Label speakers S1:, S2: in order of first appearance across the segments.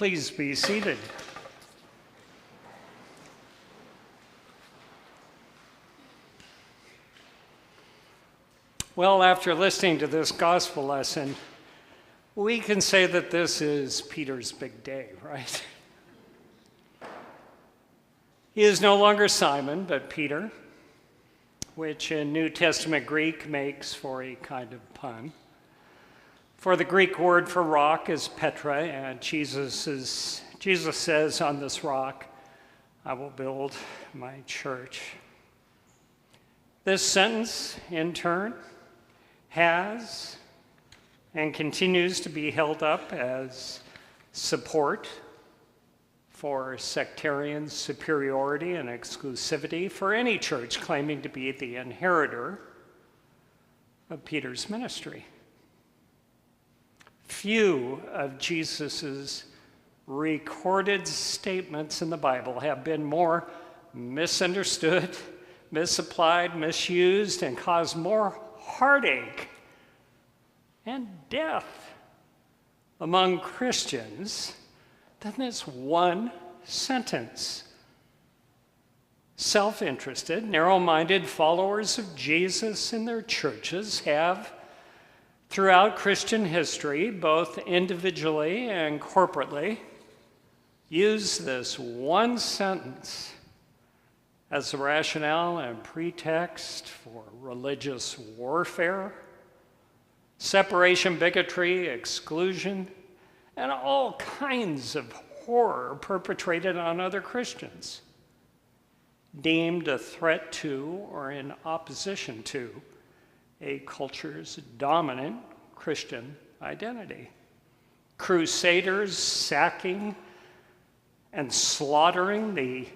S1: Please be seated. Well, after listening to this gospel lesson, we can say that this is Peter's big day, right? He is no longer Simon, but Peter, which in New Testament Greek makes for a kind of pun. For the Greek word for rock is Petra, and Jesus says, on this rock, I will build my church. This sentence, in turn, has and continues to be held up as support for sectarian superiority and exclusivity for any church claiming to be the inheritor of Peter's ministry. Few of Jesus's recorded statements in the Bible have been more misunderstood, misapplied, misused, and caused more heartache and death among Christians than this one sentence. Self-interested, narrow-minded followers of Jesus in their churches have, throughout Christian history, both individually and corporately, used this one sentence as a rationale and pretext for religious warfare, separation, bigotry, exclusion, and all kinds of horror perpetrated on other Christians, deemed a threat to or in opposition to a culture's dominant Christian identity. Crusaders sacking and slaughtering the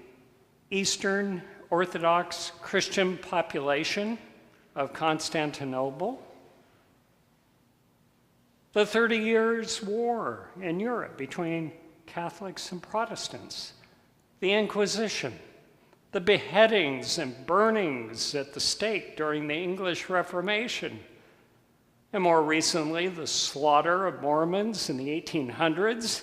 S1: Eastern Orthodox Christian population of Constantinople. The 30 Years' War in Europe between Catholics and Protestants. The Inquisition. The beheadings and burnings at the stake during the English Reformation. And more recently, the slaughter of Mormons in the 1800s,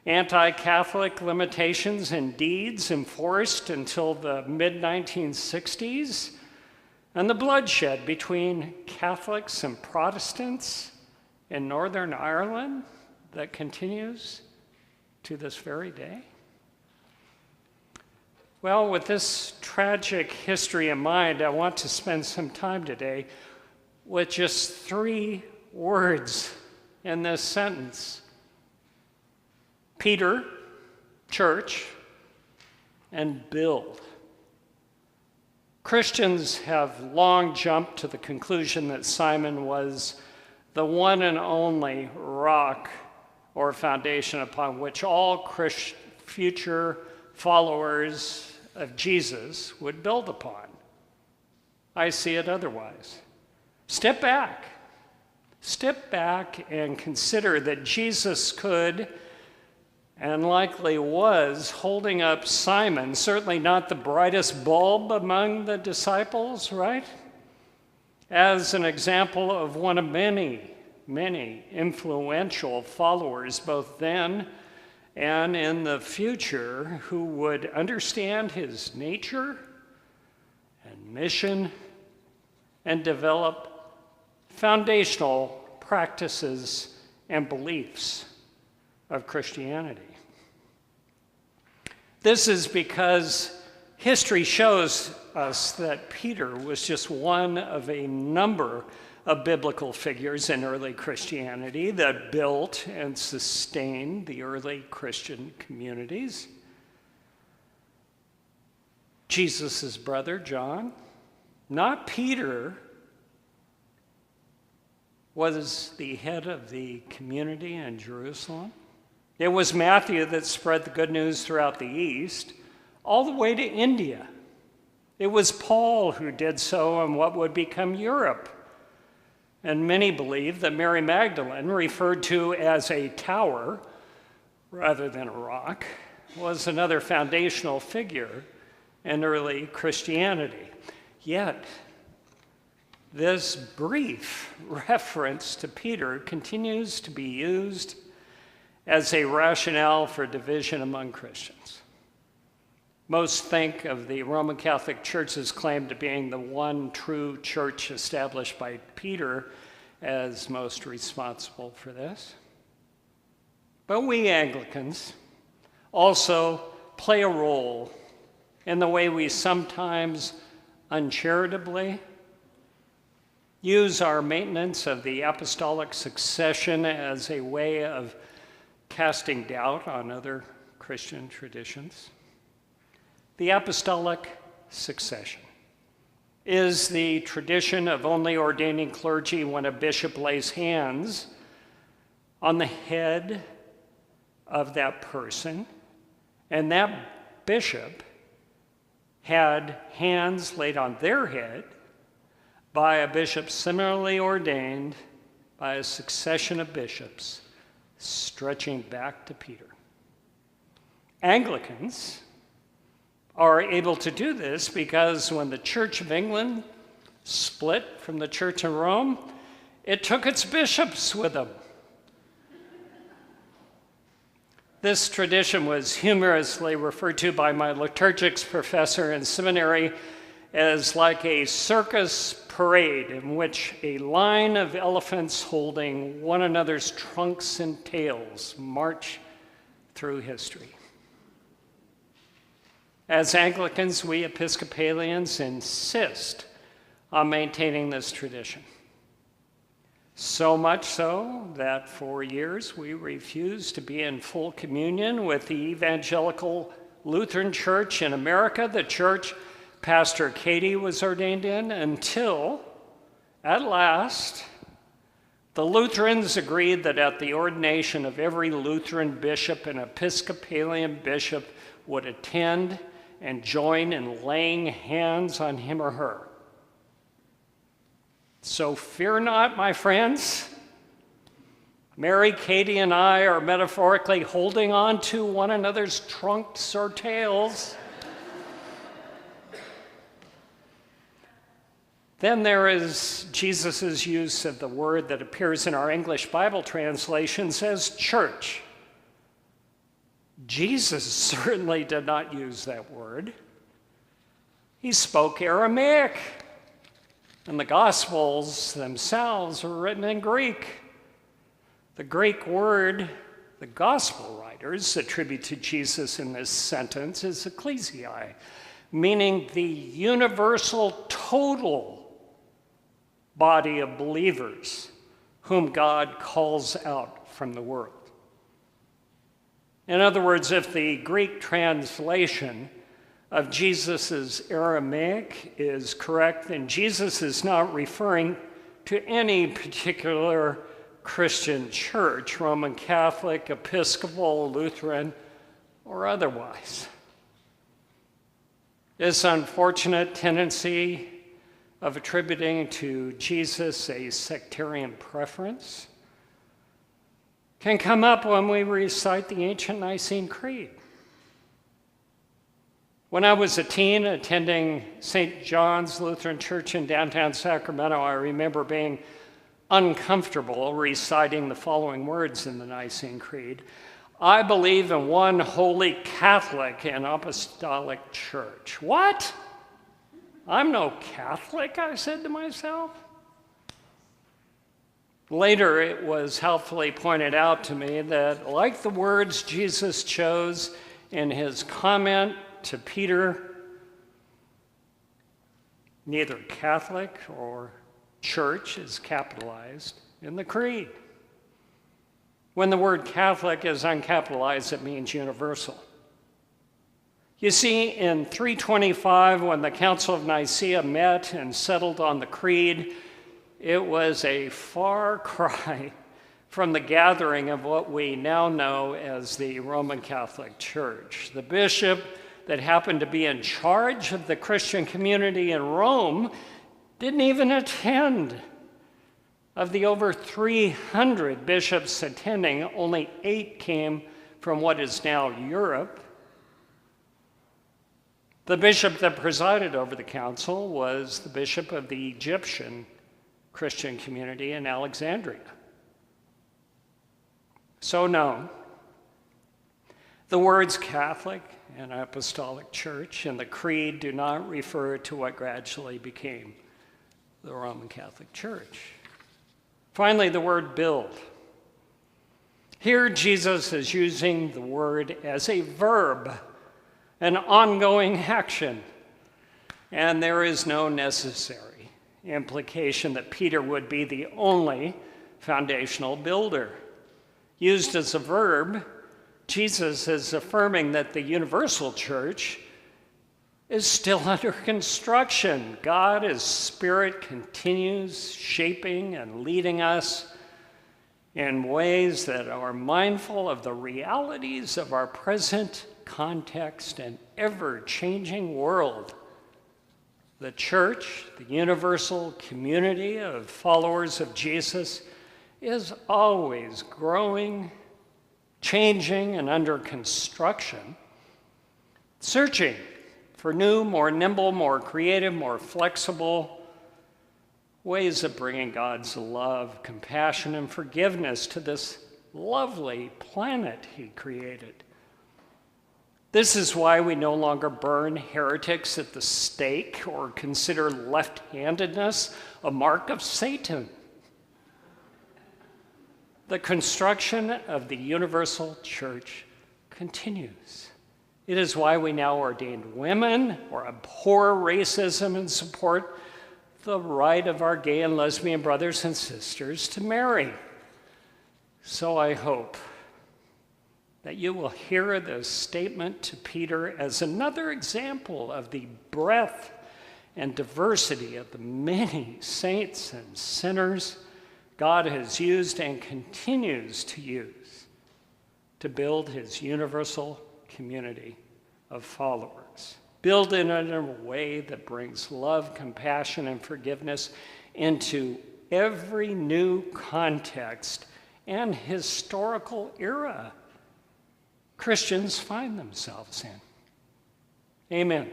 S1: anti-Catholic limitations and deeds enforced until the mid-1960s, and the bloodshed between Catholics and Protestants in Northern Ireland that continues to this very day. Well, with this tragic history in mind, I want to spend some time today with just 3 words in this sentence. Peter, church, and build. Christians have long jumped to the conclusion that Simon was the one and only rock or foundation upon which all future followers of Jesus would build upon. I see it otherwise. Step back and consider that Jesus could and likely was holding up Simon, certainly not the brightest bulb among the disciples, right? As an example of one of many, many influential followers, both then and in the future, who would understand his nature and mission and develop foundational practices and beliefs of Christianity. This is because history shows us that Peter was just one of a number of biblical figures in early Christianity that built and sustained the early Christian communities. Jesus' brother, John, not Peter, was the head of the community in Jerusalem. It was Matthew that spread the good news throughout the East, all the way to India. It was Paul who did so in what would become Europe. And many believe that Mary Magdalene, referred to as a tower rather than a rock, was another foundational figure in early Christianity. Yet, this brief reference to Peter continues to be used as a rationale for division among Christians. Most think of the Roman Catholic Church's claim to being the one true church established by Peter as most responsible for this. But we Anglicans also play a role in the way we sometimes uncharitably use our maintenance of the apostolic succession as a way of casting doubt on other Christian traditions. The apostolic succession is the tradition of only ordaining clergy when a bishop lays hands on the head of that person, and that bishop had hands laid on their head by a bishop similarly ordained by a succession of bishops stretching back to Peter. Anglicans are able to do this because when the Church of England split from the Church of Rome, it took its bishops with them. This tradition was humorously referred to by my liturgics professor in seminary as like a circus parade in which a line of elephants holding one another's trunks and tails march through history. As Anglicans, we Episcopalians insist on maintaining this tradition. So much so that for years we refused to be in full communion with the Evangelical Lutheran Church in America, the church Pastor Katie was ordained in, until, at last, the Lutherans agreed that at the ordination of every Lutheran bishop, an Episcopalian bishop would attend and join in laying hands on him or her. So fear not, my friends. Mary, Katie, and I are metaphorically holding on to one another's trunks or tails. Then there is Jesus' use of the word that appears in our English Bible translations as church. Jesus certainly did not use that word. He spoke Aramaic, and the Gospels themselves were written in Greek. The Greek word the Gospel writers attribute to Jesus in this sentence is ecclesiai, meaning the universal, total body of believers whom God calls out from the world. In other words, if the Greek translation of Jesus' Aramaic is correct, then Jesus is not referring to any particular Christian church, Roman Catholic, Episcopal, Lutheran, or otherwise. This unfortunate tendency of attributing to Jesus a sectarian preference can come up when we recite the ancient Nicene Creed. When I was a teen attending St. John's Lutheran Church in downtown Sacramento, I remember being uncomfortable reciting the following words in the Nicene Creed. I believe in one holy Catholic and apostolic church. What? I'm no Catholic, I said to myself. Later, it was helpfully pointed out to me that, like the words Jesus chose in his comment to Peter, neither Catholic or church is capitalized in the creed. When the word Catholic is uncapitalized, it means universal. You see, in 325, when the Council of Nicaea met and settled on the creed, it was a far cry from the gathering of what we now know as the Roman Catholic Church. The bishop that happened to be in charge of the Christian community in Rome didn't even attend. Of the over 300 bishops attending, only 8 came from what is now Europe. The bishop that presided over the council was the bishop of the Egyptian Christian community in Alexandria. So no, The words Catholic and Apostolic Church in the Creed do not refer to what gradually became the Roman Catholic Church. Finally, the word build. Here, Jesus is using the word as a verb, an ongoing action, and there is no necessary implication that Peter would be the only foundational builder. Used as a verb, Jesus is affirming that the universal church is still under construction. God, as Spirit, continues shaping and leading us in ways that are mindful of the realities of our present context and ever-changing world. The church, the universal community of followers of Jesus, is always growing, changing, and under construction, searching for new, more nimble, more creative, more flexible ways of bringing God's love, compassion, and forgiveness to this lovely planet he created. This is why we no longer burn heretics at the stake or consider left-handedness a mark of Satan. The construction of the universal church continues. It is why we now ordain women or abhor racism and support the right of our gay and lesbian brothers and sisters to marry. So I hope that you will hear this statement to Peter as another example of the breadth and diversity of the many saints and sinners God has used and continues to use to build his universal community of followers. Build it in a way that brings love, compassion, and forgiveness into every new context and historical era Christians find themselves in. Amen.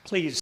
S1: Please